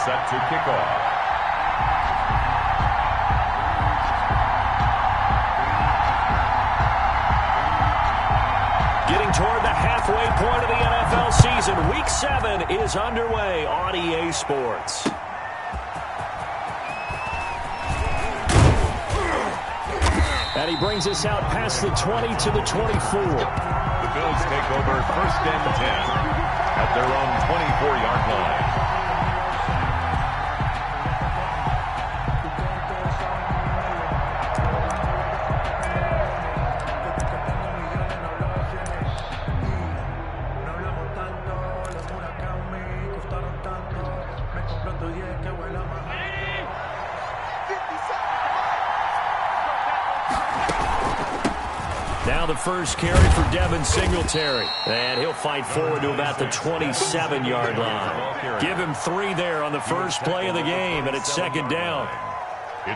set to kick off. Getting toward the halfway point of the NFL season, Week 7 is underway on EA Sports. And he brings us out past the 20 to the 24. The Bills take over 1st and 10 at their own 24-yard line. Now the first carry for Devin Singletary. And he'll fight forward to about the 27-yard line. Give him 3 there on the first play of the game, and it's 2nd down.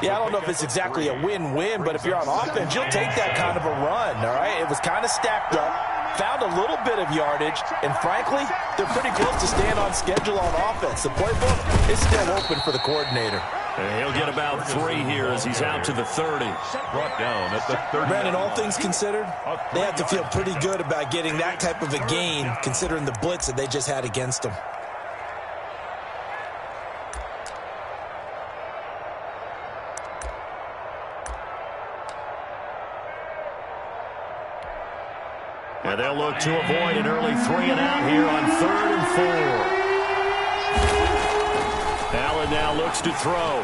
Yeah, I don't know if it's exactly a win-win, but if you're on offense, you'll take that kind of a run, all right? It was kind of stacked up, found a little bit of yardage, and frankly, they're pretty close to staying on schedule on offense. The playbook is still open for the coordinator. And he'll get about 3 here as he's out to the 30. Brought down at the 30. Brandon, all things considered, they have to feel pretty good about getting that type of a gain, considering the blitz that they just had against them. And they'll look to avoid an early 3-and-out here on 3rd and 4. Allen now looks to throw.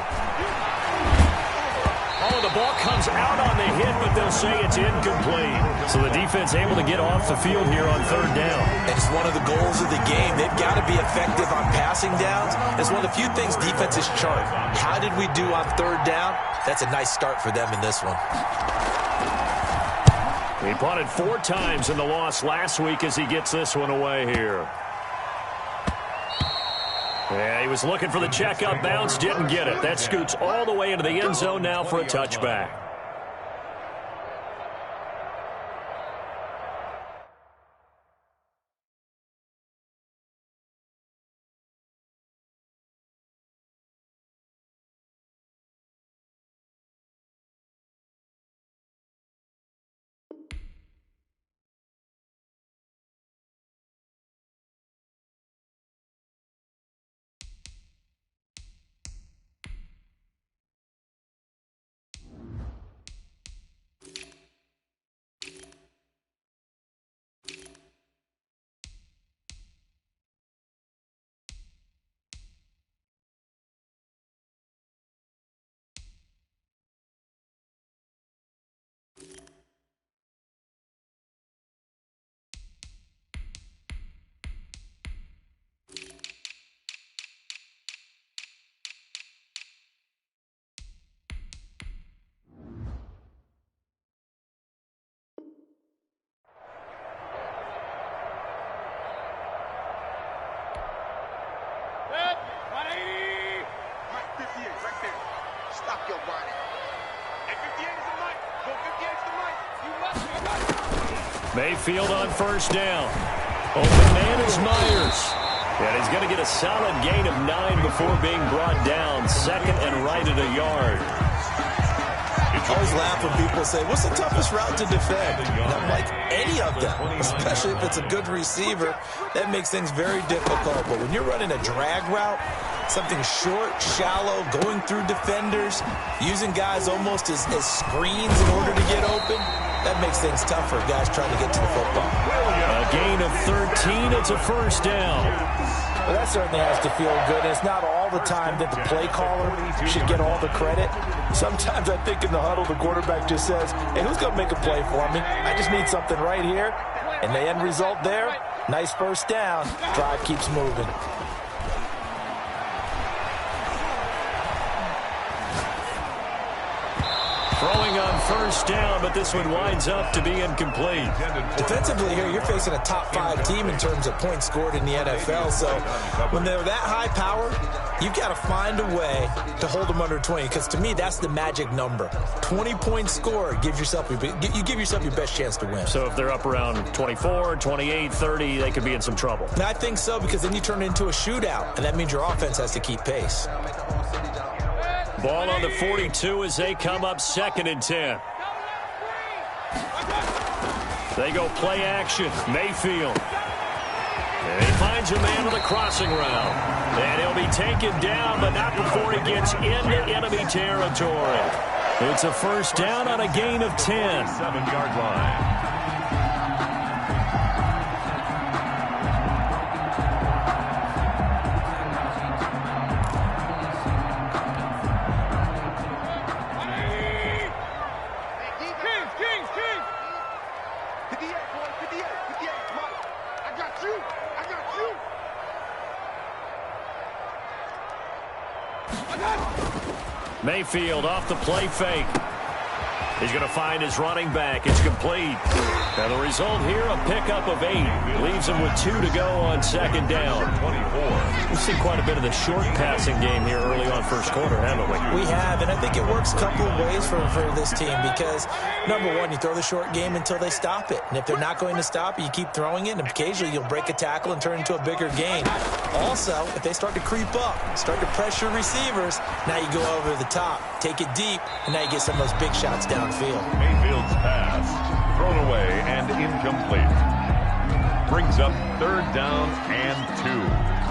Oh, the ball comes out on the hit, but they'll say it's incomplete. So the defense able to get off the field here on 3rd down. It's one of the goals of the game. They've got to be effective on passing downs. It's one of the few things defenses chart. How did we do on 3rd down? That's a nice start for them in this one. He punted 4 times in the loss last week as he gets this one away here. Yeah, he was looking for the check-up bounce, didn't get it. That scoots all the way into the end zone now for a touchback. Mayfield on 1st down. Open man is Myers. And he's going to get a solid gain of 9 before being brought down. 2nd and right at a yard. I always laugh when people say, what's the toughest route to defend? And I'm like, any of them, especially if it's a good receiver. That makes things very difficult. But when you're running a drag route, something short, shallow, going through defenders, using guys almost as screens in order to get open, that makes things tough for guys trying to get to the football. A gain of 13. It's a 1st down. Well, that certainly has to feel good. It's not all the time that the play caller should get all the credit. Sometimes I think in the huddle, the quarterback just says, hey, who's going to make a play for me? I just need something right here. And the end result there, nice 1st down. Drive keeps moving. Throwing on first down, but this one winds up to be incomplete. Defensively here, you're facing a top-5 team in terms of points scored in the NFL. So when they're that high powered, you've got to find a way to hold them under 20. Because to me, that's the magic number. 20 points scored, you give yourself your best chance to win. So if they're up around 24, 28, 30, they could be in some trouble. And I think so, because then you turn it into a shootout, and that means your offense has to keep pace. Ball on the 42 as they come up 2nd and 10. They go play action. Mayfield. And he finds a man on the crossing route. And he'll be taken down, but not before he gets into enemy territory. It's a first down on a gain of 10. 7-yard line. Mayfield off the play fake. He's going to find his running back. It's complete. And the result here, a pickup of 8. Leaves him with 2 to go on 2nd down. 24. We've seen quite a bit of the short passing game here early on first quarter, haven't we? We have, and I think it works a couple of ways for this team because, number one, you throw the short game until they stop it. And if they're not going to stop it, you keep throwing it, and occasionally you'll break a tackle and turn it into a bigger gain. Also, if they start to creep up, start to pressure receivers, now you go over the top, take it deep, and now you get some of those big shots downfield. Mayfield's pass, thrown away and incomplete. Brings up 3rd down and 2.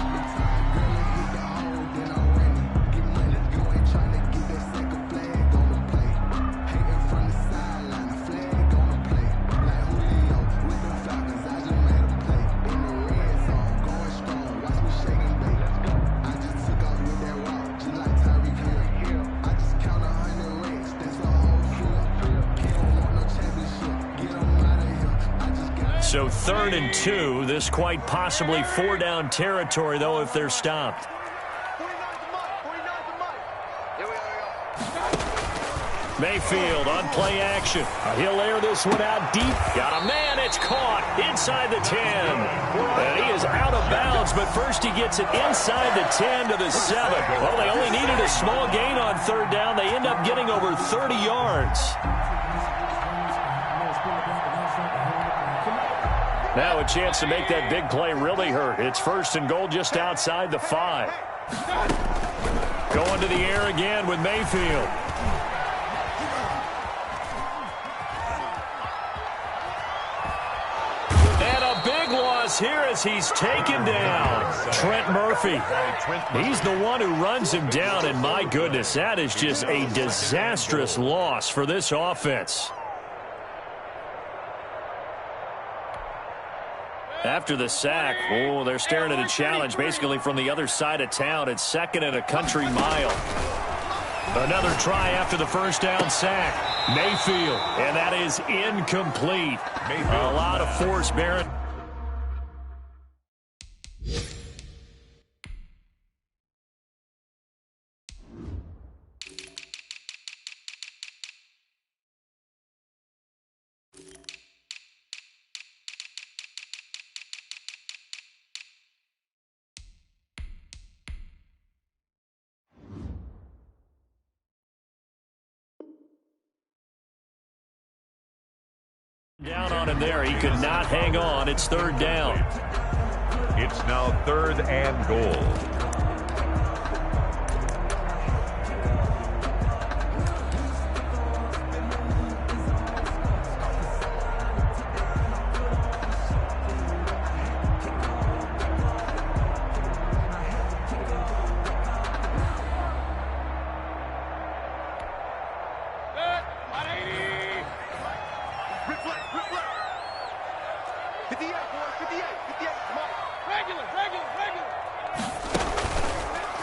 So 3rd and 2, this quite possibly 4-down territory, though, if they're stopped. Mayfield on play action. He'll air this one out deep. Got a man, it's caught inside the 10. And he is out of bounds, but first he gets it inside the 10 to the 7. Well, they only needed a small gain on 3rd down. They end up getting over 30 yards. Now a chance to make that big play really hurt. It's 1st and goal just outside the 5. Going to the air again with Mayfield. And a big loss here as he's taken down. Trent Murphy. He's the one who runs him down, and my goodness, that is just a disastrous loss for this offense. After the sack, they're staring at a challenge basically from the other side of town. It's 2nd and a country mile. Another try after the first down sack. Mayfield, and that is incomplete. A lot of force, Barrett. Down on him there. He could not hang on. It's 3rd down. It's now 3rd and goal.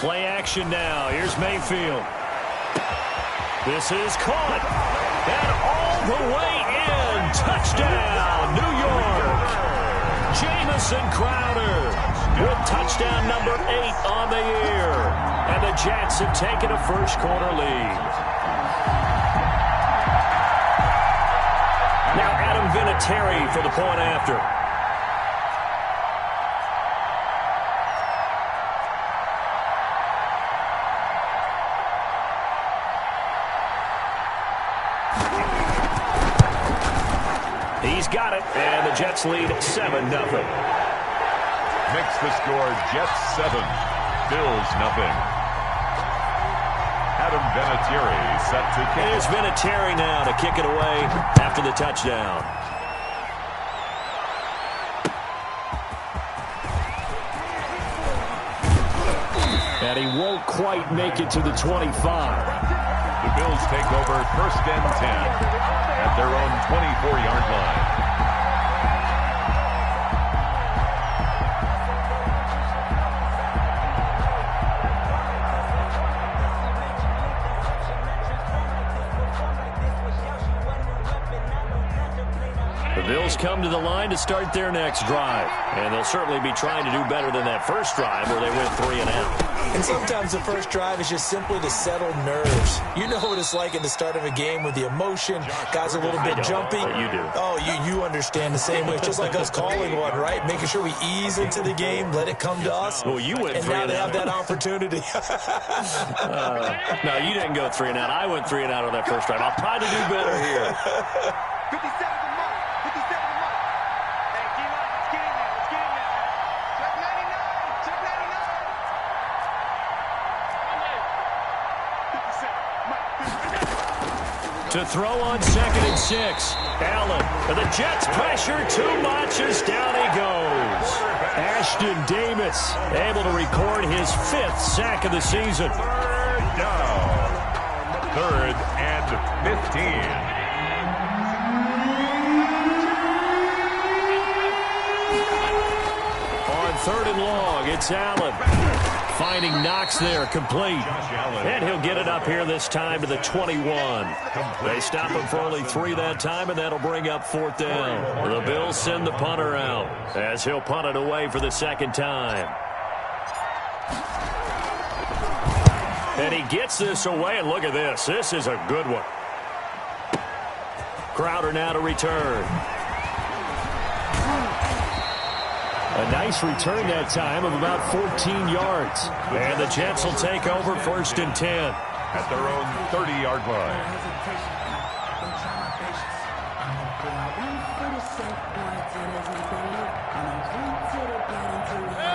Play action now. Here's Mayfield. This is caught. And all the way in. Touchdown, New York. Jamison Crowder with touchdown number 8 on the year. And the Jets have taken a first quarter lead. Vinatieri for the point after. He's got it, and the Jets lead 7-0. Makes the score Jets 7, Bills nothing. Adam Vinatieri set to kick. Here's Vinatieri now to kick it away after the touchdown. And he won't quite make it to the 25. The Bills take over 1st and 10 at their own 24-yard line. The Bills come to the line to start their next drive. And they'll certainly be trying to do better than that first drive where they went 3 and out. And sometimes the first drive is just simply to settle nerves. You know what it's like at the start of a game with the emotion. Guys are a little bit jumpy. You do. Oh, you understand the same way. It's just like us calling one, right? Making sure we ease into the game, let it come to us. Well, you went and 3 now and they out. have that opportunity. No, you didn't go 3 and out. I went 3 and out on that first drive. I'll try to do better here. 57 a month. 57 a month. Hey, G-Line, let's get in there. Let's get in there. Check 99. Check 99. To throw on 2nd and 6. Allen. And the Jets pressure too much as down he goes. Ashton Davis able to record his 5th sack of the season. 3rd down. 3rd and 15. On 3rd and long, it's Allen. Finding Knox there, complete. And he'll get it up here this time to the 21. They stop him for only 3 that time, and that'll bring up 4th down. The Bills send the punter out as he'll punt it away for the 2nd time. And he gets this away, and look at this. This is a good one. Crowder now to return. A nice return that time of about 14 yards. And the Jets will take over 1st and 10. At their own 30-yard line.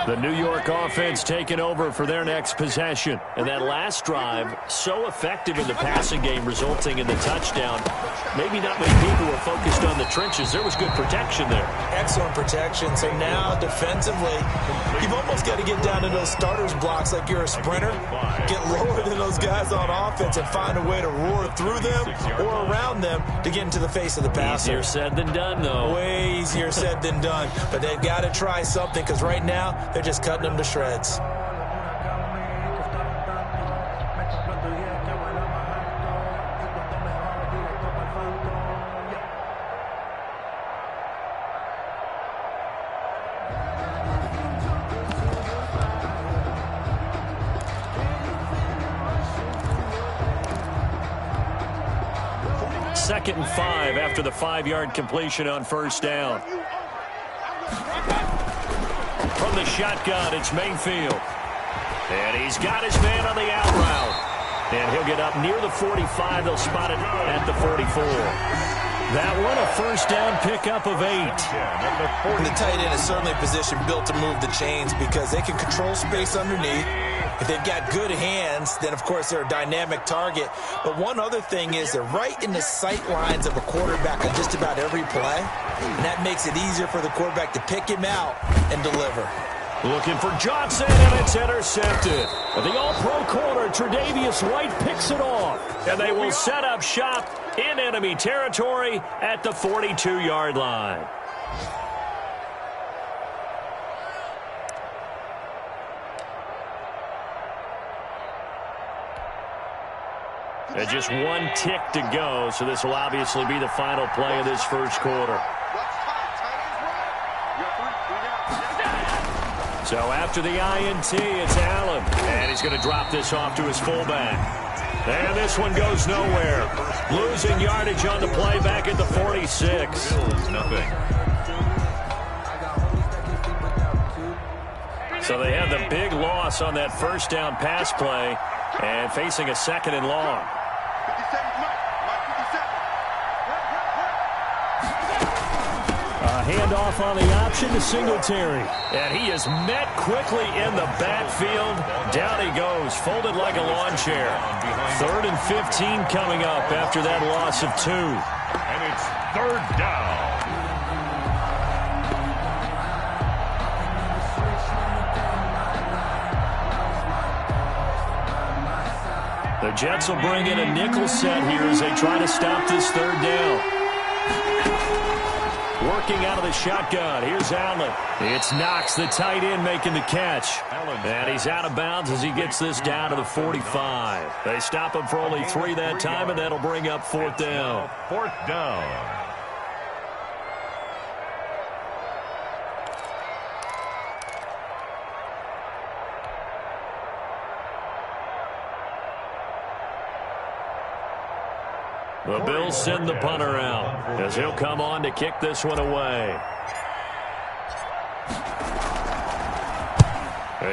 The New York offense taking over for their next possession. And that last drive, so effective in the passing game, resulting in the touchdown. Maybe not many people were focused on the trenches. There was good protection there. Excellent protection. So now, defensively, you've almost got to get down to those starters blocks like you're a sprinter. Get lower than those guys on offense and find a way to roar through them or around them to get into the face of the passer. Easier said than done, though. Way easier said than done. But they've got to try something because right now, they're just cutting them to shreds. Second and 5 after the 5-yard completion on 1st down. From the shotgun, it's Mayfield. And he's got his man on the out route. And he'll get up near the 45. They'll spot it at the 44. That one, a 1st down pickup of 8. The tight end is certainly a position built to move the chains because they can control space underneath. If they've got good hands, then, of course, they're a dynamic target. But one other thing is they're right in the sight lines of a quarterback on just about every play. And that makes it easier for the quarterback to pick him out and deliver. Looking for Johnson, and it's intercepted. The all-pro corner, Tre'Davious White, picks it off. And they will set up shop in enemy territory at the 42-yard line. And just 1 tick to go, so this will obviously be the final play of this first quarter. So after the INT, it's Allen. And he's going to drop this off to his fullback. And this one goes nowhere. Losing yardage on the play back at the 46. Bills, nothing. So they had the big loss on that first down pass play and facing a 2nd and long. 57, Mike 57. Handoff on the option to Singletary. And he is met quickly in the backfield. Down he goes, folded like a lawn chair. 3rd and 15 coming up after that loss of 2. And it's 3rd down. The Jets will bring in a nickel set here as they try to stop this 3rd down. Working out of the shotgun. Here's Allen. It's Knox, the tight end, making the catch. And he's out of bounds as he gets this down to the 45. They stop him for only 3 that time, and that'll bring up 4th down. 4th down. The Bills send the punter out as he'll come on to kick this one away.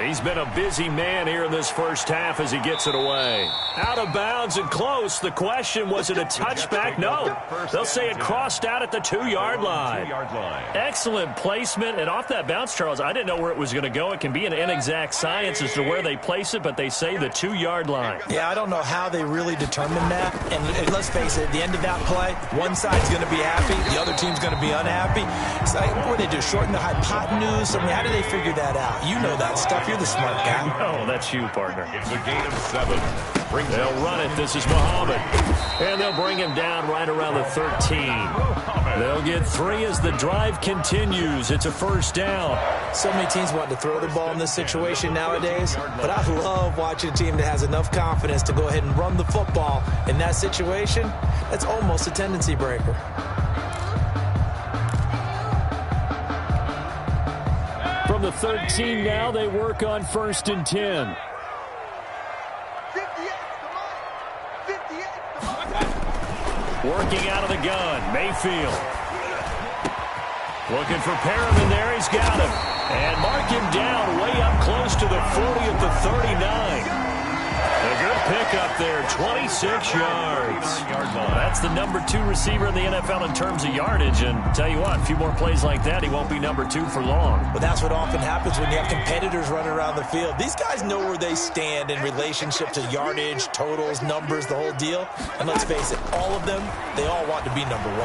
He's been a busy man here in this first half as he gets it away. Out of bounds and close. The question, was it a touchback? No. They'll say it crossed out at the 2-yard line. Excellent placement. And off that bounce, Charles, I didn't know where it was going to go. It can be an inexact science as to where they place it, but they say the 2-yard line. Yeah, I don't know how they really determined that. And let's face it, at the end of that play, one side's going to be happy, the other team's going to be unhappy. It's like, what do they do, shorten the hypotenuse? I mean, how do they figure that out? You know that stuff. You're the smart guy. Oh, that's you, partner. It's a gain of 7. They'll run it. This is Muhammad. And they'll bring him down right around the 13. They'll get 3 as the drive continues. It's a 1st down. So many teams want to throw the ball in this situation nowadays, but I love watching a team that has enough confidence to go ahead and run the football. In that situation, that's almost a tendency breaker. From the 13 now, they work on 1st and 10. 58, Working out of the gun, Mayfield. Looking for Perriman there, he's got him. And mark him down way up close to the 40 at the 39. A good pickup there, 26 yards. That's the number 2 receiver in the NFL in terms of yardage. And tell you what, a few more plays like that, he won't be number 2 for long. But that's what often happens when you have competitors running around the field. These guys know where they stand in relationship to yardage, totals, numbers, the whole deal. And let's face it, all of them, they all want to be number 1.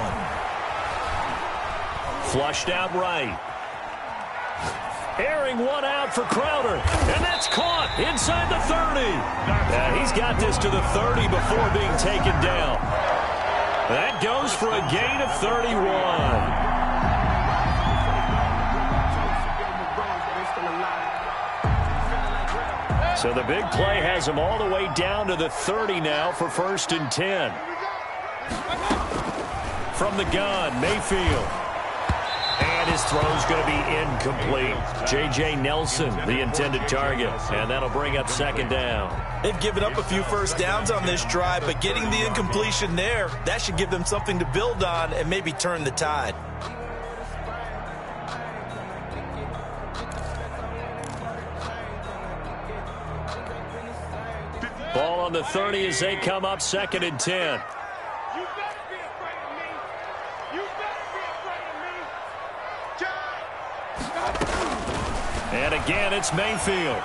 Flushed out right. Airing one out for Crowder. And that's caught inside the 30. And he's got this to the 30 before being taken down. That goes for a gain of 31. So the big play has him all the way down to the 30 now for 1st and 10. From the gun, Mayfield. And his throw's going to be incomplete. J.J. Nelson, the intended target. And that'll bring up 2nd down. They've given up a few first downs on this drive, but getting the incompletion there, that should give them something to build on and maybe turn the tide. Ball on the 30 as they come up 2nd and 10. And again, it's Mayfield.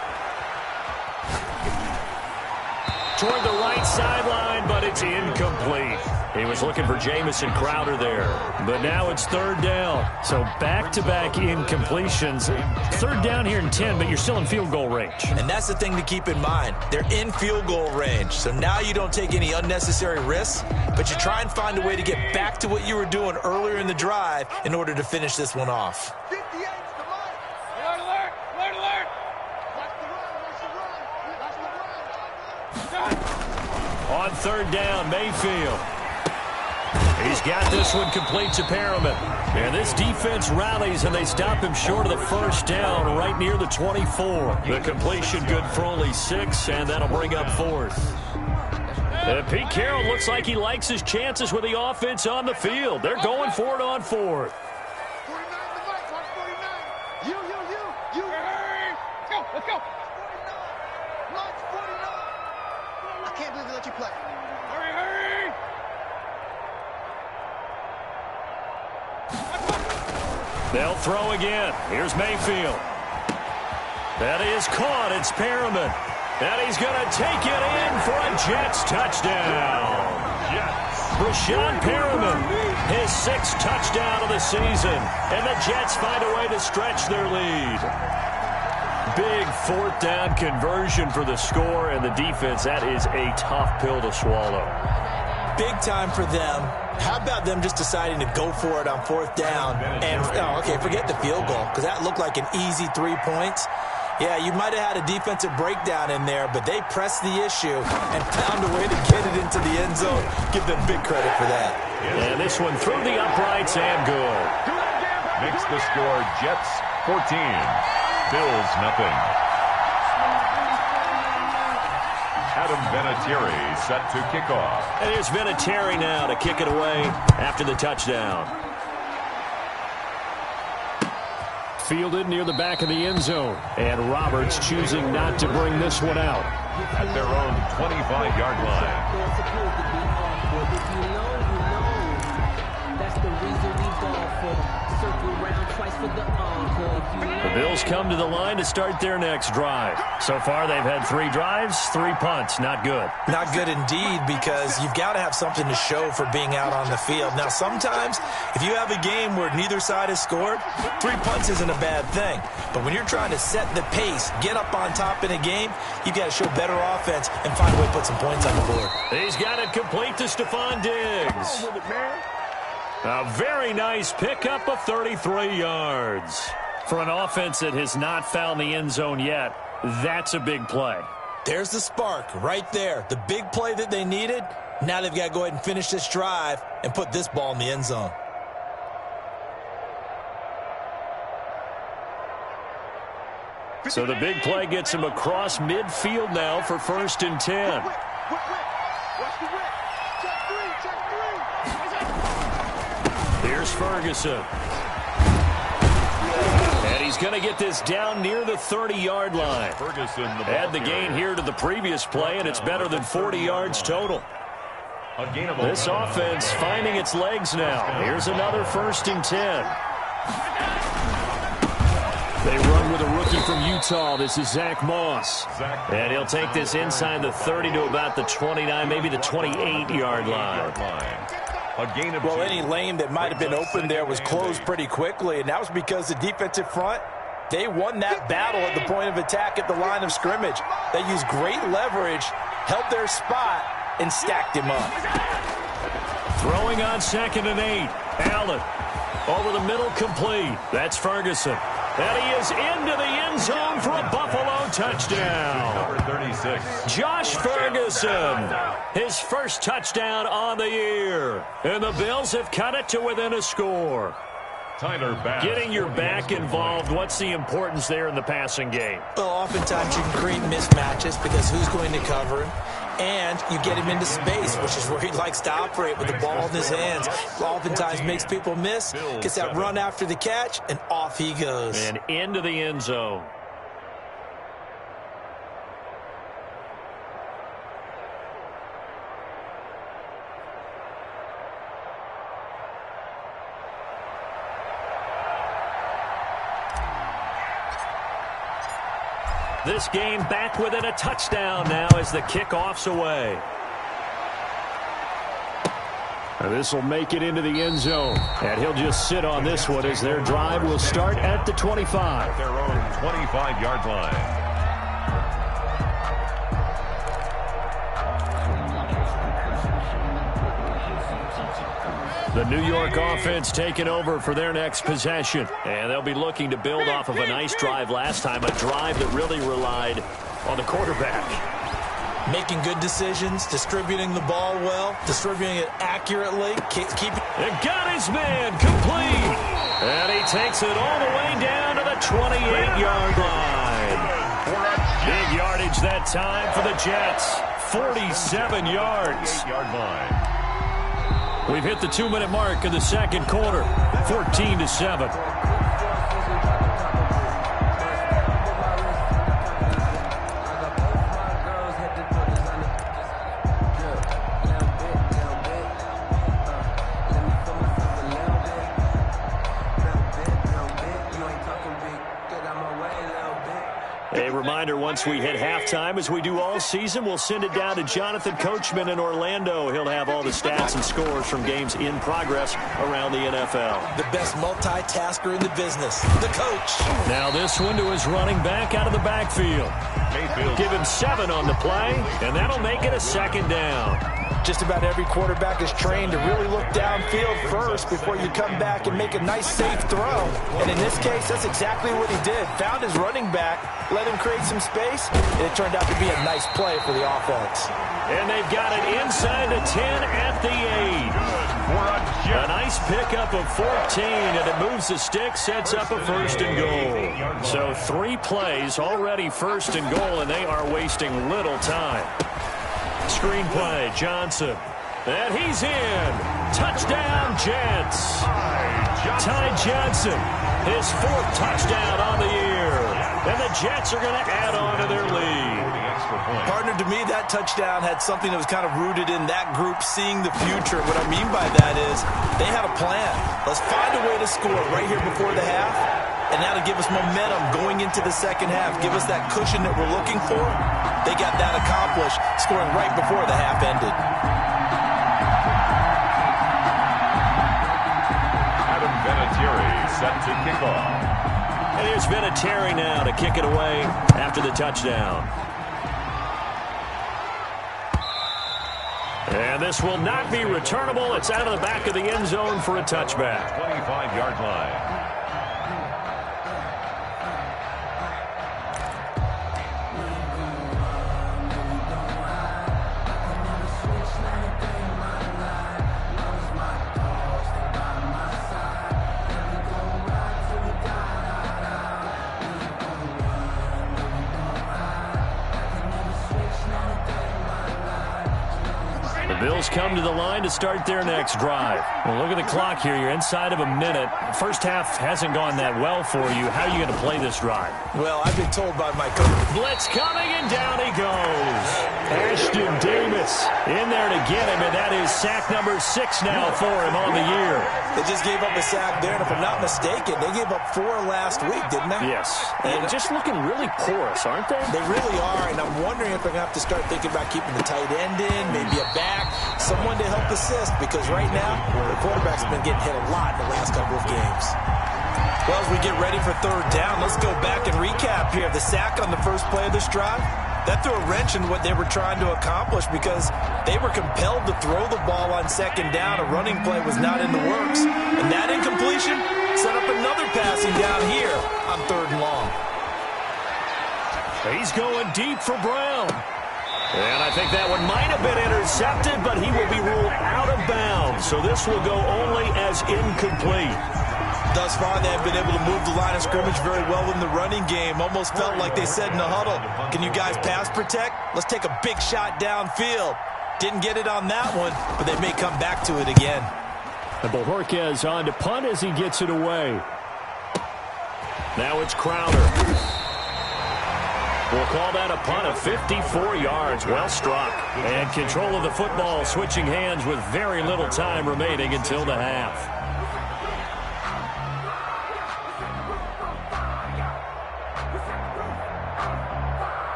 Toward the right sideline, but it's incomplete. He was looking for Jamison Crowder there. But now it's 3rd down. So back-to-back incompletions. 3rd down here in 10, but you're still in field goal range. And that's the thing to keep in mind. They're in field goal range. So now you don't take any unnecessary risks, but you try and find a way to get back to what you were doing earlier in the drive in order to finish this one off. 58, come on. Alert, alert, alert. Watch the run, watch the run. Watch the run. On 3rd down, Mayfield. He's got this one complete to Perriman. And this defense rallies, and they stop him short of the 1st down right near the 24. The completion good for only 6, and that'll bring up 4th. Pete Carroll looks like he likes his chances with the offense on the field. They're going for it on fourth. 49 the mic, watch 49. You. Let's go, let's go. 49. Launch 49. I can't believe they let you play. Hurry. They'll throw again. Here's Mayfield. That is caught. It's Perriman. And he's going to take it in for a Jets touchdown. Brashad Perriman, his 6th touchdown of the season. And the Jets find a way to stretch their lead. Big 4th down conversion for the score, and the defense, that is a tough pill to swallow. Big time for them. How about them just deciding to go for it on 4th down? And, forget the field goal, because that looked like an easy 3 points. Yeah, you might have had a defensive breakdown in there, but they pressed the issue and found a way to get it into the end zone. Give them big credit for that. And this one through the uprights and good. Makes the score Jets 14, Bills nothing. Adam Vinatieri set to kick off. And here's Vinatieri now to kick it away after the touchdown. Fielded near the back of the end zone. And Roberts choosing not to bring this one out. At their own 25-yard line. That's the reason we ball for. Circle around twice for the encore. The Bills come to the line to start their next drive. So far, they've had 3 drives, 3 punts. Not good. Not good indeed, because you've got to have something to show for being out on the field. Now, sometimes, if you have a game where neither side has scored, 3 punts isn't a bad thing. But when you're trying to set the pace, get up on top in a game, you've got to show better offense and find a way to put some points on the board. He's got it complete to Stephon Diggs. A very nice pickup of 33 yards. For an offense that has not found the end zone yet, that's a big play. There's the spark right there. The big play that they needed. Now they've got to go ahead and finish this drive and put this ball in the end zone. So the big play gets him across midfield now for 1st and 10. Watch the whip. Check 3. Here's Ferguson. And he's going to get this down near the 30-yard line. Ferguson, Add the gain here to the previous play, and it's better than 40 yards total. This offense finding its legs now. Here's another 1st and 10. They run with a rookie from Utah. This is Zach Moss. And he'll take this inside the 30 to about the 29, maybe the 28-yard line. Well, any lane that might have been open there was closed pretty quickly, and that was because the defensive front, they won that battle at the point of attack at the line of scrimmage. They used great leverage, held their spot, and stacked him up. Throwing on 2nd and 8. Allen over the middle, complete. That's Ferguson. And he is into the end zone for a Buffalo touchdown. Number 36. Josh Ferguson, his 1st touchdown on the year. And the Bills have cut it to within a score. Tyler Bass. Getting your back involved, what's the importance there in the passing game? Well, oftentimes you can create mismatches because who's going to cover him? And you get him into space, which is where he likes to operate with the ball in his hands. Oftentimes makes people miss, gets that run after the catch, and off he goes. And into the end zone. This game back within a touchdown now as the kickoff's away. This will make it into the end zone. And he'll just sit on this one as their drive will start at the 25. Their own 25-yard line. The New York offense taking over for their next possession. And they'll be looking to build off of a nice drive last time, a drive that really relied on the quarterback. Making good decisions, distributing the ball well, distributing it accurately. And got his man complete. And he takes it all the way down to the 28-yard line. Big yardage that time for the Jets. 47 yards. 8-yard line. We've hit the 2-minute mark of the second quarter, 14-7. A reminder, once we hit halftime, as we do all season, we'll send it down to Jonathan Coachman in Orlando. He'll have all the stats and scores from games in progress around the NFL. The best multitasker in the business, the coach. Now this one to his running back out of the backfield. Mayfield. Give him 7 on the play, and that'll make it a second down. Just about every quarterback is trained to really look downfield first before you come back and make a nice, safe throw. And in this case, that's exactly what he did. Found his running back, let him create some space, and it turned out to be a nice play for the offense. And they've got it inside the 10 at the 8. A nice pickup of 14, and it moves the stick, sets up a 1st and goal. So 3 plays, already 1st and goal, and they are wasting little time. Screen play, Johnson. And he's in. Touchdown, Jets. Ty Johnson, his 4th touchdown on the year. And the Jets are going to add on to their lead. Partner, to me, that touchdown had something that was kind of rooted in that group seeing the future. What I mean by that is they had a plan. Let's find a way to score right here before the half. And that'll give us momentum going into the second half. Give us that cushion that we're looking for. They got that accomplished, scoring right before the half ended. Adam Vinatieri set to kick off. And here's Vinatieri now to kick it away after the touchdown. And this will not be returnable. It's out of the back of the end zone for a touchback. 25-yard line. Bills come to the line to start their next drive. Well, look at the clock here. You're inside of a minute. First half hasn't gone that well for you. How are you going to play this drive? Well, I've been told by my coach. Blitz coming, and down he goes. Ashton Davis in there to get him, and that is sack number 6 now for him on the year. They just gave up a sack there, and if I'm not mistaken, they gave up 4 last week, didn't they? Yes. And just looking really porous, aren't they? They really are, and I'm wondering if they're going to have to start thinking about keeping the tight end in, maybe a back, someone to help assist, because right now, the quarterback's been getting hit a lot in the last couple of games. Well, as we get ready for 3rd down, let's go back and recap here. The sack on the first play of this drive, that threw a wrench in what they were trying to accomplish because they were compelled to throw the ball on 2nd down. A running play was not in the works. And that incompletion set up another passing down here on 3rd and long. He's going deep for Brown. And I think that one might have been intercepted, but he will be ruled out of bounds. So this will go only as incomplete. Thus far, they have been able to move the line of scrimmage very well in the running game. Almost felt like they said in the huddle, can you guys pass protect? Let's take a big shot downfield. Didn't get it on that one, but they may come back to it again. And Bojorquez on to punt as he gets it away. Now it's Crowder. We'll call that a punt of 54 yards. Well struck. And control of the football switching hands with very little time remaining until the half.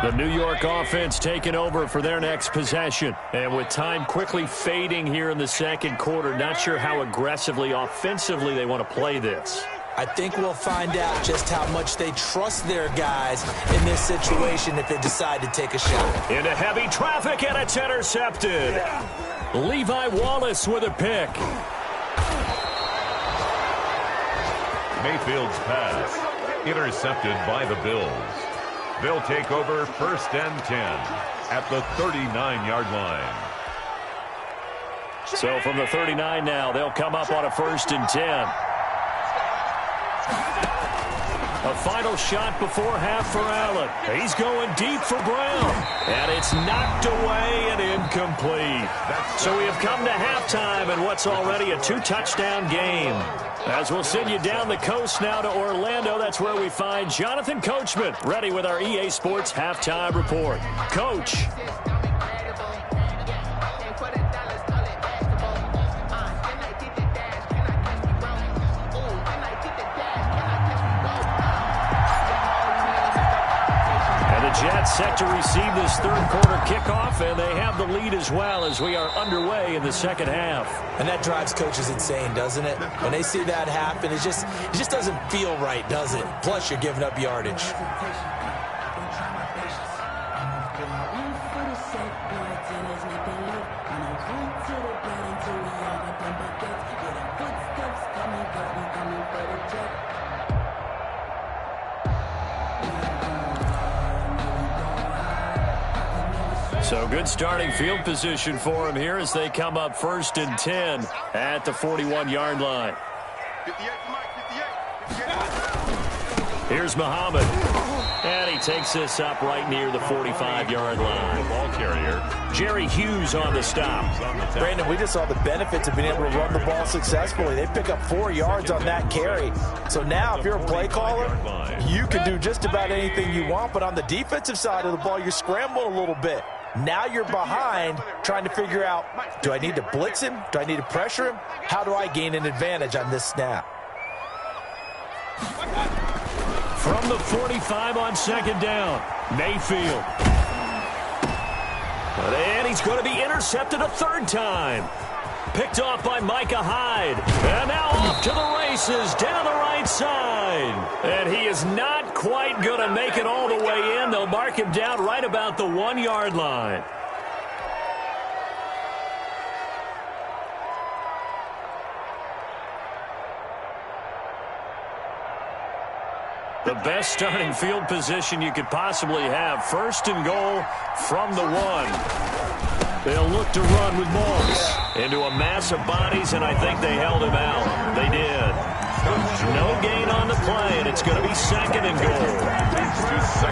The New York offense taking over for their next possession. And with time quickly fading here in the second quarter, not sure how aggressively, offensively they want to play this. I think we'll find out just how much they trust their guys in this situation if they decide to take a shot. Into heavy traffic, and it's intercepted. Levi Wallace with a pick. Mayfield's pass intercepted by the Bills. They'll take over 1st and 10 at the 39-yard line. So from the 39 now, they'll come up on a 1st and 10. A final shot before half for Allen. He's going deep for Brown. And it's knocked away and incomplete. So we have come to halftime in what's already a 2-touchdown game. As we'll send you down the coast now to Orlando, that's where we find Jonathan Coachman, ready with our EA Sports Halftime Report. Coach. Jets set to receive this third-quarter kickoff, and they have the lead as well as we are underway in the second half. And that drives coaches insane, doesn't it? When they see that happen, it just doesn't feel right, does it? Plus, you're giving up yardage. So good starting field position for him here as they come up 1st and 10 at the 41-yard line. 58, Here's Muhammad. And he takes this up right near the 45-yard line. Ball carrier. Jerry Hughes on the stop. Brandon, we just saw the benefits of being able to run the ball successfully. They pick up 4 yards on that carry. So now if you're a play caller, you can do just about anything you want. But on the defensive side of the ball, you're scrambling a little bit. Now you're behind trying to figure out, do I need to blitz him? Do I need to pressure him? How do I gain an advantage on this snap? From the 45 on 2nd down, Mayfield. And he's going to be intercepted a 3rd time. Picked off by Micah Hyde. And now off to the races down the right side. And he is not quite going to make it all the way in. They'll mark him down right about the 1-yard line. The best starting field position you could possibly have. 1st and goal from the 1. They'll look to run with Moss into a mass of bodies, and I think they held him out. They did. No gain on the play, and it's going to be 2nd and goal.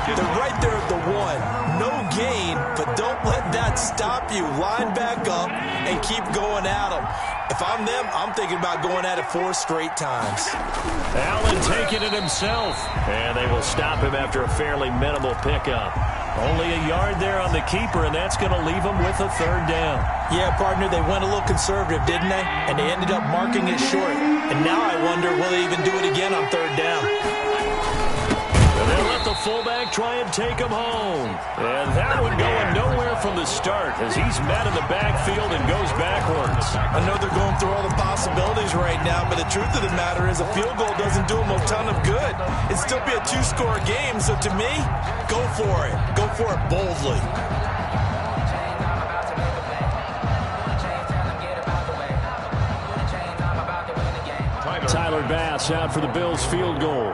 They're right there at the 1. No gain, but don't let that stop you. Line back up and keep going at them. If I'm them, I'm thinking about going at it 4 straight times. Allen taking it himself, and they will stop him after a fairly minimal pickup. Only a yard there on the keeper, and that's going to leave them with a 3rd down. Yeah, partner, they went a little conservative, didn't they? And they ended up marking it short. And now I wonder, will they even do it again on 3rd down? And they'll let the fullback try and take him home. And that one going nowhere from the start as he's met in the backfield and goes backwards. I know they're going through all the possibilities right now, but the truth of the matter is a field goal doesn't do them a ton of good. It'd still be a 2-score game, so to me, go for it. Go for it boldly. Tyler Bass out for the Bills field goal.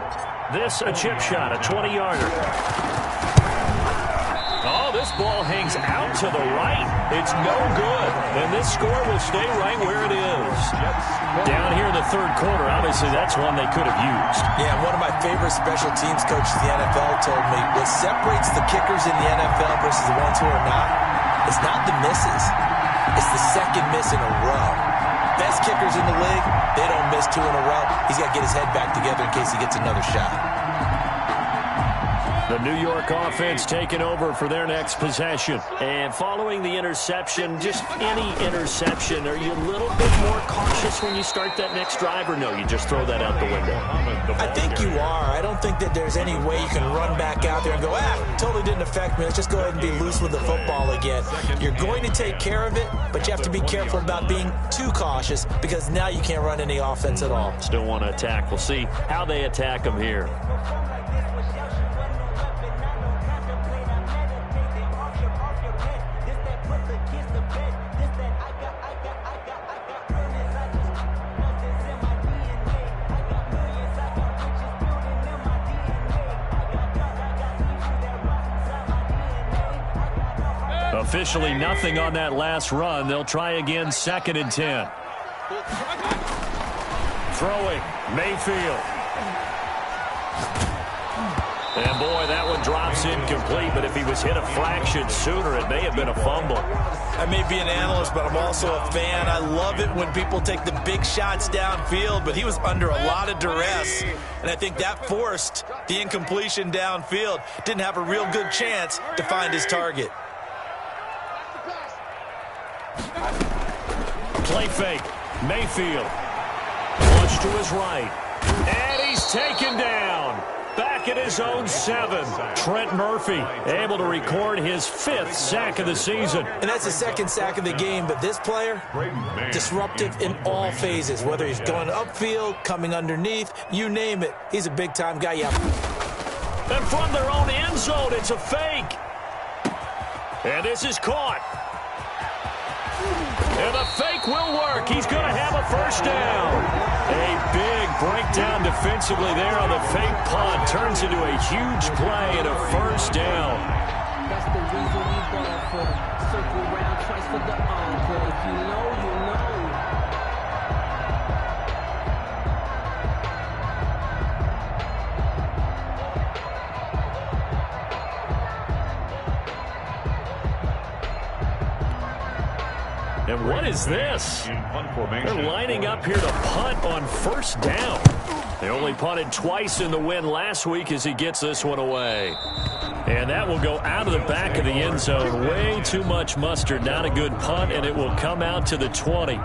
This a chip shot, a 20-yarder. Oh, this ball hangs out to the right. It's no good. And this score will stay right where it is. Down here in the 3rd quarter, obviously that's one they could have used. Yeah, one of my favorite special teams coaches in the NFL told me what separates the kickers in the NFL versus the ones who are not, it's not the misses. It's the 2nd miss in a row. Best kickers in the league, they don't miss 2 in a row. He's got to get his head back together in case he gets another shot. The New York offense taking over for their next possession. And following the interception, just any interception, are you a little bit more cautious when you start that next drive, or no, you just throw that out the window? I think you are. I don't think that there's any way you can run back out there and go, totally didn't affect me. Let's just go ahead and be loose with the football again. You're going to take care of it, but you have to be careful about being too cautious because now you can't run any offense at all. Still want to attack. We'll see how they attack them here. Officially nothing on that last run. They'll try again, 2nd and 10. Throwing, Mayfield. And, boy, that one drops incomplete, but if he was hit a fraction sooner, it may have been a fumble. I may be an analyst, but I'm also a fan. I love it when people take the big shots downfield, but he was under a lot of duress, and I think that forced the incompletion downfield. Didn't have a real good chance to find his target. Play fake. Mayfield. Launch to his right. And he's taken down. Back at his own 7. Trent Murphy able to record his 5th sack of the season. And that's the 2nd sack of the game, but this player, disruptive in all phases, whether he's going upfield, coming underneath, you name it. He's a big-time guy. Yeah. And from their own end zone, it's a fake. And this is caught. And the fake will work. He's going to have a first down. A big breakdown defensively there on the fake punt. Turns into a huge play and a first down. That's the reason we ball for. Circle round twice for the encore. If you know, you know. And what is this? They're lining up here to punt on first down. They only punted twice in the win last week as he gets this one away. And that will go out of the back of the end zone. Way too much mustard. Not a good punt, and it will come out to the 20.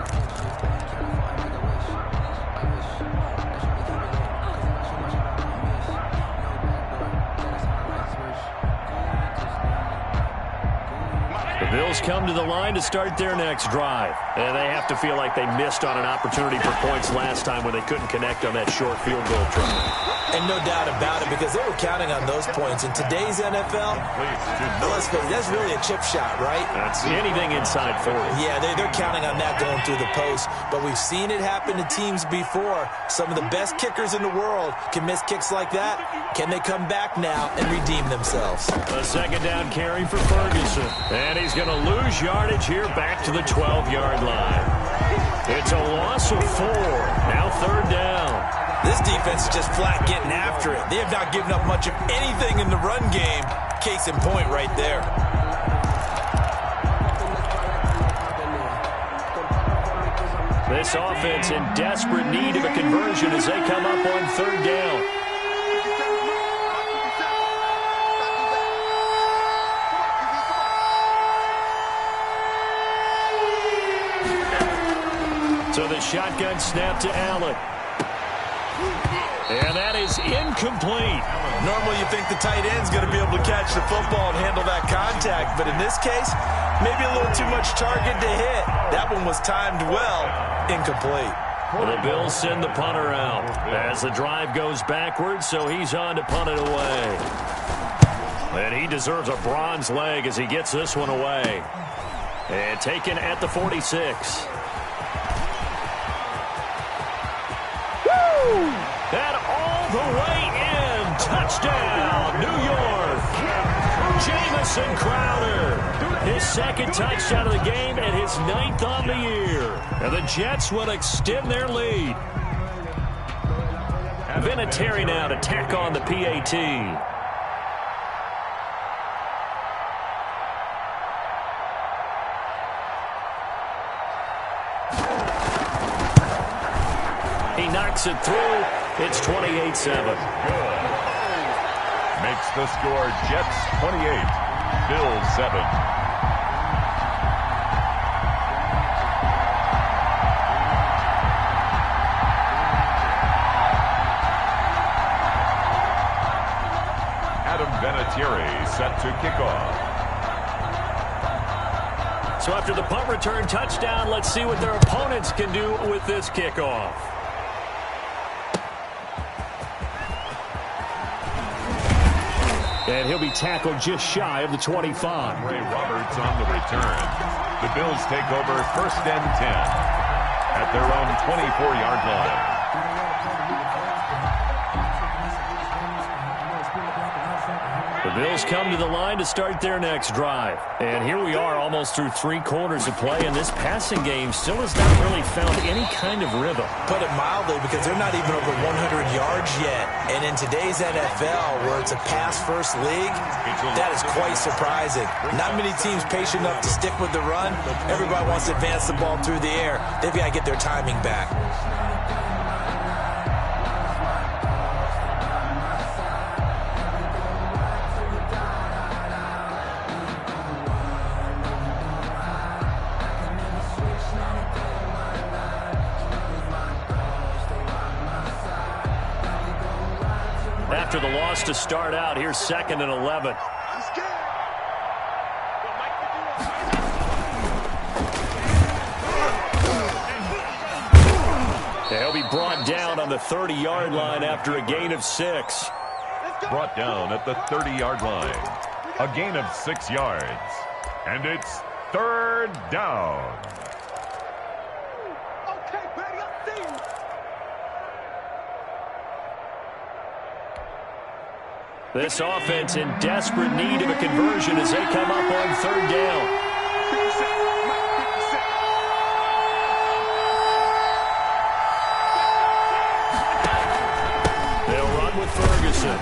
Bills come to the line to start their next drive. And they have to feel like they missed on an opportunity for points last time when they couldn't connect on that short field goal try. And no doubt about it, because they were counting on those points. In today's NFL, let's face it, that's really a chip shot, right? That's anything inside 40. Yeah, they're counting on that going through the post. But we've seen it happen to teams before. Some of the best kickers in the world can miss kicks like that. Can they come back now and redeem themselves? A second down carry for Ferguson. And he's going to lose yardage here back to the 12-yard line. It's a loss of 4. Now third down. This defense is just flat getting after it. They have not given up much of anything in the run game. Case in point right there. This offense in desperate need of a conversion as they come up on third down. So the shotgun snap to Allen. And that is incomplete. Normally you think the tight end's going to be able to catch the football and handle that contact, but in this case, maybe a little too much target to hit. That one was timed well. Incomplete. Well, the Bills send the punter out as the drive goes backwards, so he's on to punt it away. And he deserves a bronze leg as he gets this one away. And taken at the 46. And all the way in. Touchdown, New York. Jamison Crowder. His second touchdown of the game and his 9th on the year. And the Jets will extend their lead. Vinatieri now to tack on the PAT. He knocks it through. It's 28-7. Makes the score Jets 28, Bills 7. Adam Vinatieri set to kick off. So after the punt return touchdown, let's see what their opponents can do with this kickoff. And he'll be tackled just shy of the 25. Ray Roberts on the return. The Bills take over first and 10 at their own 24-yard line. The Bills come to the line to start their next drive. And here we are almost through 3 quarters of play, and this passing game still has not really found any kind of rhythm. Put it mildly, because they're not even over 100 yards yet. And in today's NFL, where it's a pass-first league, that is quite surprising. Not many teams patient enough to stick with the run. Everybody wants to advance the ball through the air. They've got to get their timing back. After the loss to start out, here's 2nd and 11. He'll be brought down on the 30-yard line after a gain of 6. Brought down at the 30-yard line. A gain of 6 yards. And it's 3rd down. Okay, buddy, I see you. This offense in desperate need of a conversion as they come up on 3rd down. They'll run with Ferguson.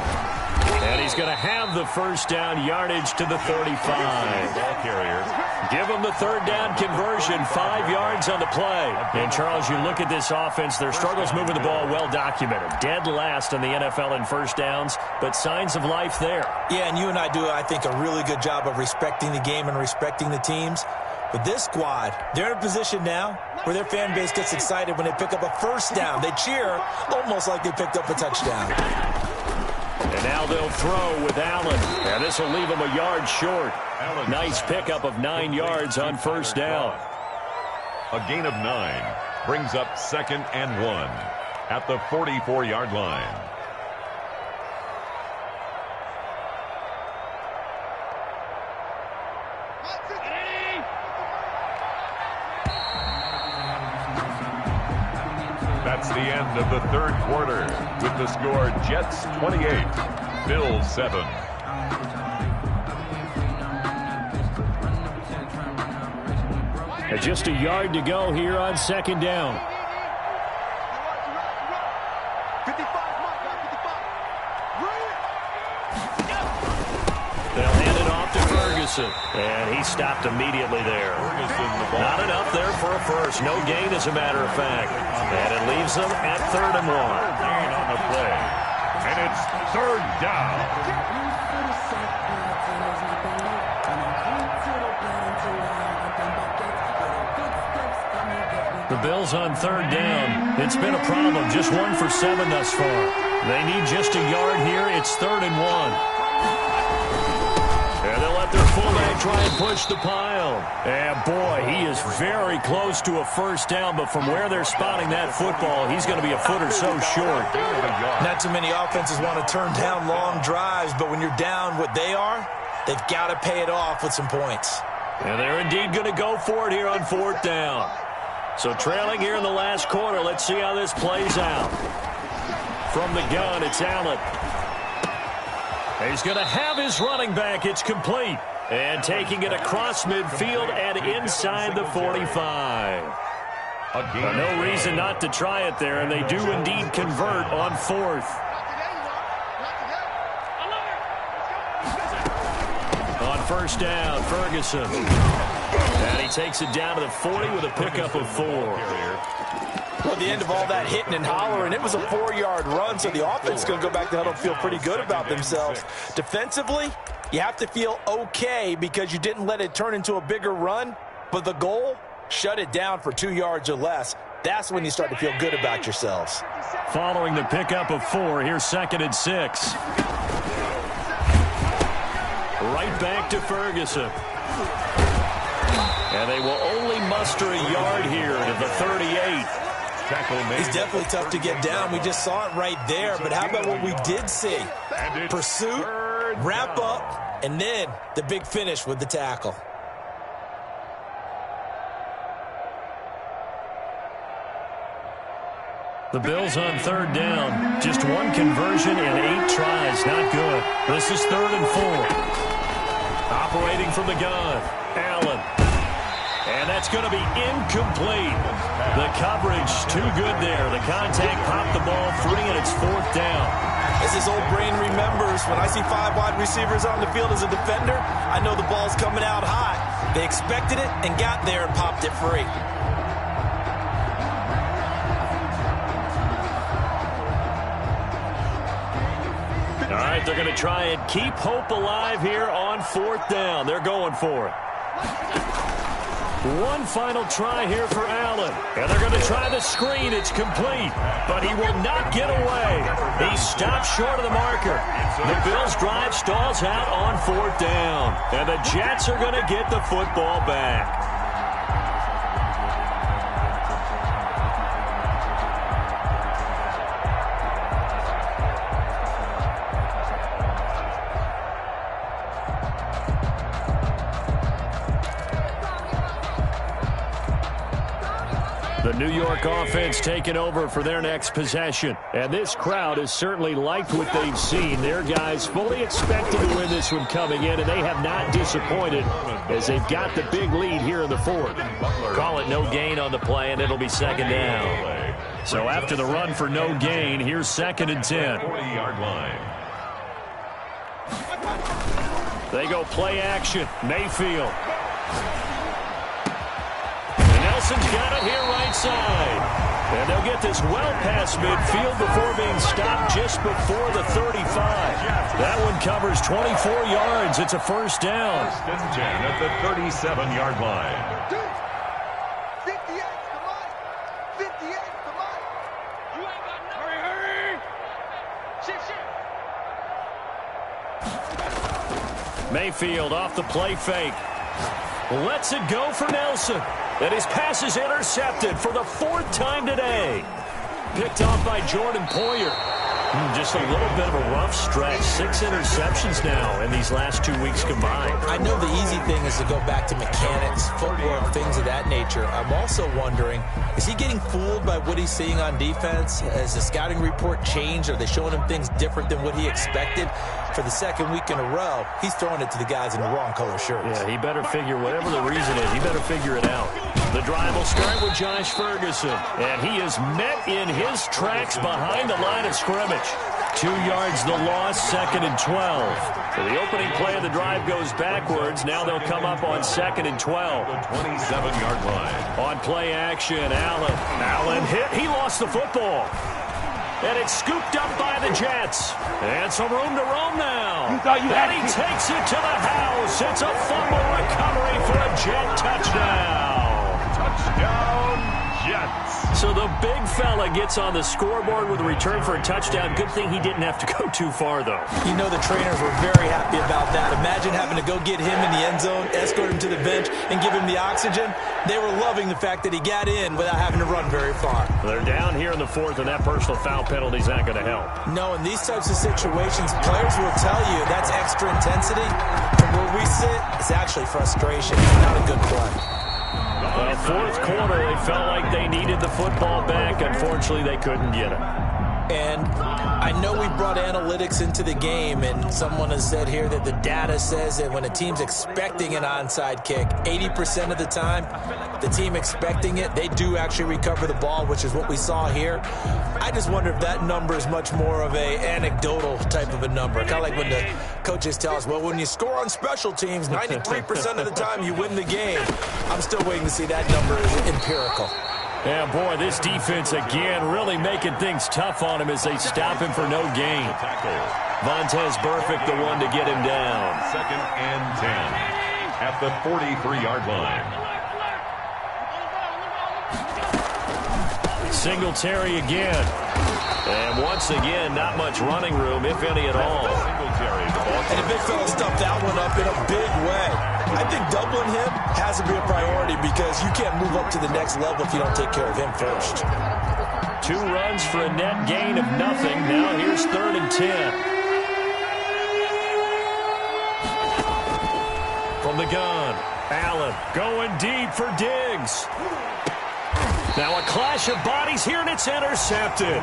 And he's going to have the 1st down yardage to the 35. Ball carrier. Give them the 3rd down conversion, 5 yards on the play. And, Charles, you look at this offense, their struggles moving the ball well documented. Dead last in the NFL in 1st downs, but signs of life there. Yeah, and you and I do, I think, a really good job of respecting the game and respecting the teams. But this squad, they're in a position now where their fan base gets excited when they pick up a 1st down. They cheer almost like they picked up a touchdown. And now they'll throw with Allen. And this will leave them a yard short. Nice pickup of 9 yards on 1st down. A gain of 9 brings up 2nd and 1 at the 44-yard line. That's the end of the 3rd quarter with the score Jets 28, Bills 7. And just a yard to go here on 2nd down. 55, They'll hand it off to Ferguson. And he stopped immediately there. Not enough there for a first. No gain, as a matter of fact. And it leaves them at 3rd and 1. Gain on the play. And it's 3rd down. The Bills on 3rd down. It's been a problem. Just 1 for 7 thus far. They need just a yard here. It's 3rd and 1. And they'll let their fullback try and push the pile. And, boy, he is very close to a 1st down, but from where they're spotting that football, he's going to be a foot or so short. Not too many offenses want to turn down long drives, but when you're down what they are, they've got to pay it off with some points. And they're indeed going to go for it here on 4th down. So trailing here in the last quarter, let's see how this plays out. From the gun, it's Allen. He's going to have his running back. It's complete. And taking it across midfield and inside the 45. No reason not to try it there, and they do indeed convert on 4th. On 1st down, Ferguson. And he takes it down to the 40 with a pickup of 4. Well, at the end of all that hitting and hollering, it was a 4-yard run, so the offense is going to go back to huddle and feel pretty good about themselves. Defensively, you have to feel okay because you didn't let it turn into a bigger run, but the goal, shut it down for 2 yards or less. That's when you start to feel good about yourselves. Following the pickup of 4, here's 2nd and 6. Right back to Ferguson. And they will only muster a yard here to the 38. He's definitely tough to get down. We just saw it right there. But how about what we did see? Pursuit, wrap up, and then the big finish with the tackle. The Bills on 3rd down. Just 1 conversion and 8 tries. Not good. This is 3rd and 4. Operating from the gun. Allen. And that's going to be incomplete. The coverage too good there. The contact popped the ball free, and it's 4th down. As his old brain remembers, when I see 5 wide receivers on the field as a defender, I know the ball's coming out hot. They expected it and got there and popped it free. All right, they're going to try and keep hope alive here on 4th down. They're going for it. One final try here for Allen. And they're going to try the screen. It's complete. But he will not get away. He stops short of the marker. The Bills' drive stalls out on 4th down. And the Jets are going to get the football back. The New York offense taking over for their next possession. And this crowd has certainly liked what they've seen. Their guys fully expected to win this one coming in, and they have not disappointed as they've got the big lead here in the 4th. Call it no gain on the play, and it'll be 2nd down. So after the run for no gain, here's 2nd and 10. 40-yard line. They go play action. Mayfield. Nelson's got it here right side. And they'll get this well past midfield before being stopped just before the 35. That one covers 24 yards. It's a 1st down. 1st and 10 at the 37-yard line. 58, come on. 58, come on. You ain't got nothing. Hurry. Shit. Mayfield off the play fake. Lets it go for Nelson. And his pass is intercepted for the 4th time today. Picked off by Jordan Poyer. Just a little bit of a rough stretch. 6 interceptions now in these last 2 weeks combined. I know the easy thing is to go back to mechanics, footwork, things of that nature. I'm also wondering, is he getting fooled by what he's seeing on defense? Has the scouting report changed? Are they showing him things different than what he expected? For the 2nd week in a row, he's throwing it to the guys in the wrong color shirts. Yeah, he better figure, whatever the reason is, he better figure it out. The drive will start with Josh Ferguson. And he is met in his tracks behind the line of scrimmage. 2 yards the loss, 2nd and 12. So the opening play of the drive goes backwards. Now they'll come up on 2nd and 12. The 27-yard line. On play action, Allen. Allen hit. He lost the football. And it's scooped up by the Jets. And some room to roam now. And he takes it to the house. It's a fumble recovery for a Jet touchdown. Touchdown, Jets. So the big fella gets on the scoreboard with a return for a touchdown. Good thing he didn't have to go too far, though. You know the trainers were very happy about that. Imagine having to go get him in the end zone, escort him to the bench, and give him the oxygen. They were loving the fact that he got in without having to run very far. They're down here in the 4th, and that personal foul penalty is not going to help. No, in these types of situations, players will tell you that's extra intensity. From where we sit, it's actually frustration. Not a good play. Well, 4th quarter, they felt like they needed the football back. Unfortunately, they couldn't get it. And I know we brought analytics into the game, and someone has said here that the data says that when a team's expecting an onside kick, 80% of the time, the team expecting it, they do actually recover the ball, which is what we saw here. I just wonder if that number is much more of a anecdotal type of a number. Kind of like when the coaches tell us, well, when you score on special teams, 93% of the time you win the game. I'm still waiting to see that number is empirical. Yeah, boy, this defense again really making things tough on him as they stop him for no gain. Vontaze Burfict, the one to get him down. 2nd and 10 at the 43-yard line. Singletary again. And once again, not much running room, if any at all. And the big fella stuffed that one up in a big way. I think doubling him has to be a priority because you can't move up to the next level if you don't take care of him first. 2 runs for a net gain of nothing. Now here's 3rd and 10. From the gun, Allen going deep for Diggs. Now a clash of bodies here, and it's intercepted.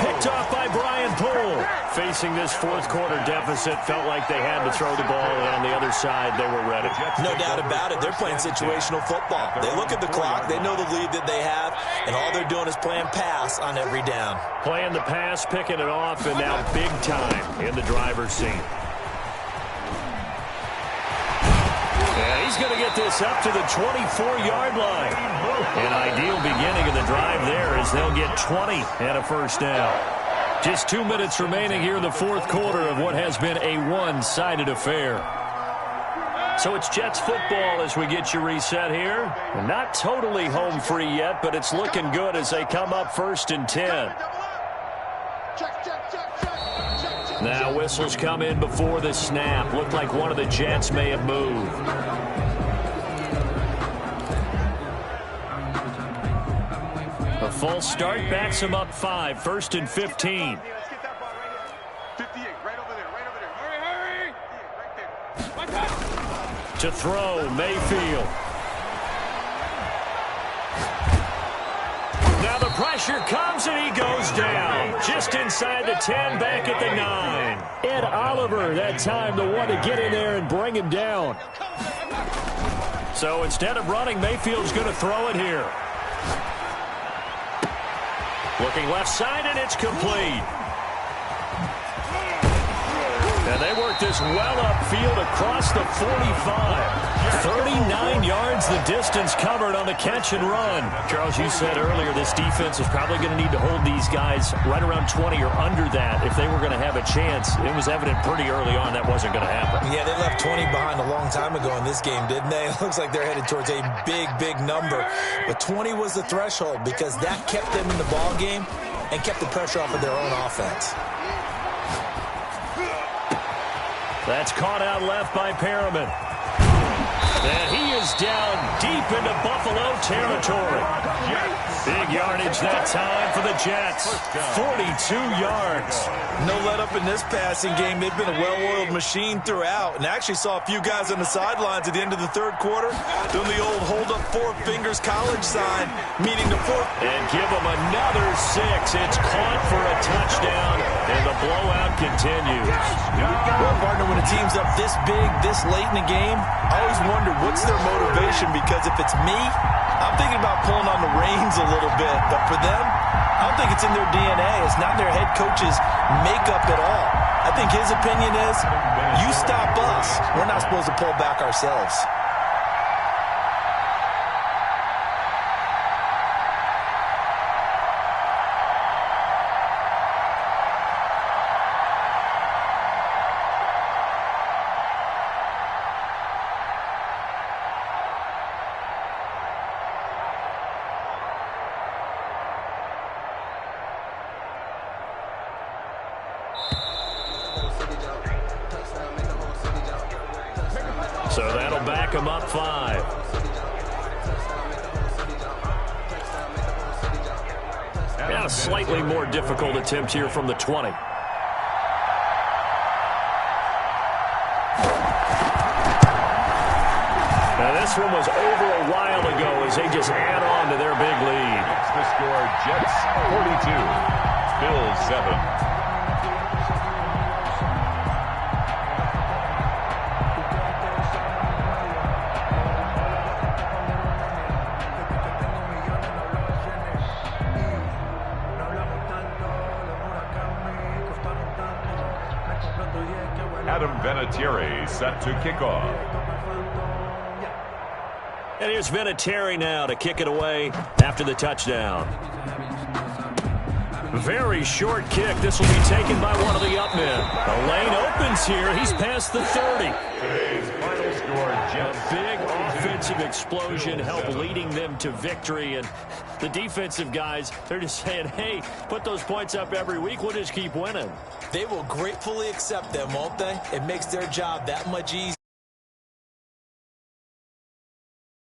Picked off by Brian Poole. facing this fourth quarter deficit, felt like they had to throw the ball, and on the other side, they were ready. No doubt about it. They're playing situational football. They look at the clock. They know the lead that they have, and all they're doing is playing pass on every down. Playing the pass, picking it off, and now big time in the driver's seat. And he's going to get this up to the 24-yard line. An ideal beginning of the drive there as they'll get 20 and a first down. Just 2 minutes remaining here in the fourth quarter of what has been a one-sided affair. So it's Jets football as we get you reset here. Not totally home free yet, but it's looking good as they come up 1st and 10. Now whistles come in before the snap. Looked like one of the Jets may have moved. A false start backs him up 5. 1st and 15. Let's get that ball right here. 58, right over there, right over there. Hurry, hurry. Right there. To throw, Mayfield. Now the pressure comes and he goes down. Just inside the 10, back at the 9. Ed Oliver that time the one to get in there and bring him down. So instead of running, Mayfield's going to throw it here. Looking left side, and it's complete. And they work this well upfield across the 45. 39 yards the distance covered on the catch and run. Charles, you said earlier this defense is probably going to need to hold these guys right around 20 or under that if they were going to have a chance. It was evident pretty early on that wasn't going to happen. Yeah, they left 20 behind a long time ago in this game, didn't they? It looks like they're headed towards a big, big number. But 20 was the threshold because that kept them in the ball game and kept the pressure off of their own offense. That's caught out left by Perriman. And he is down deep into Buffalo territory. Big yardage that time for the Jets. 42 yards. No let up in this passing game. They've been a well-oiled machine throughout. And I actually saw a few guys on the sidelines at the end of the third quarter doing the old hold up 4 fingers college sign, meaning the fourth. And give them another 6. It's caught for a touchdown, and the blowout continues. Well, partner, when a team's up this big, this late in the game, I always wonder what's their motivation, because if it's me, I'm thinking about pulling on the reins a little bit. But for them, I don't think it's in their DNA. It's not their head coach's makeup at all. I think his opinion is, you stop us, we're not supposed to pull back ourselves. So that'll back him up 5. And a slightly more difficult attempt here from the 20. Now this one was over a while ago as they just add on to their big lead. The score, Jets 42, Bills 7. Adam Vinatieri set to kick off. And here's Vinatieri now to kick it away after the touchdown. Very short kick. This will be taken by one of the up men. The lane opens here. He's past the 30. Today's final score, Jets. Big offensive explosion helped leading them to victory. And the defensive guys, they're just saying, hey, put those points up every week. We'll just keep winning. They will gratefully accept them, won't they? It makes their job that much easier.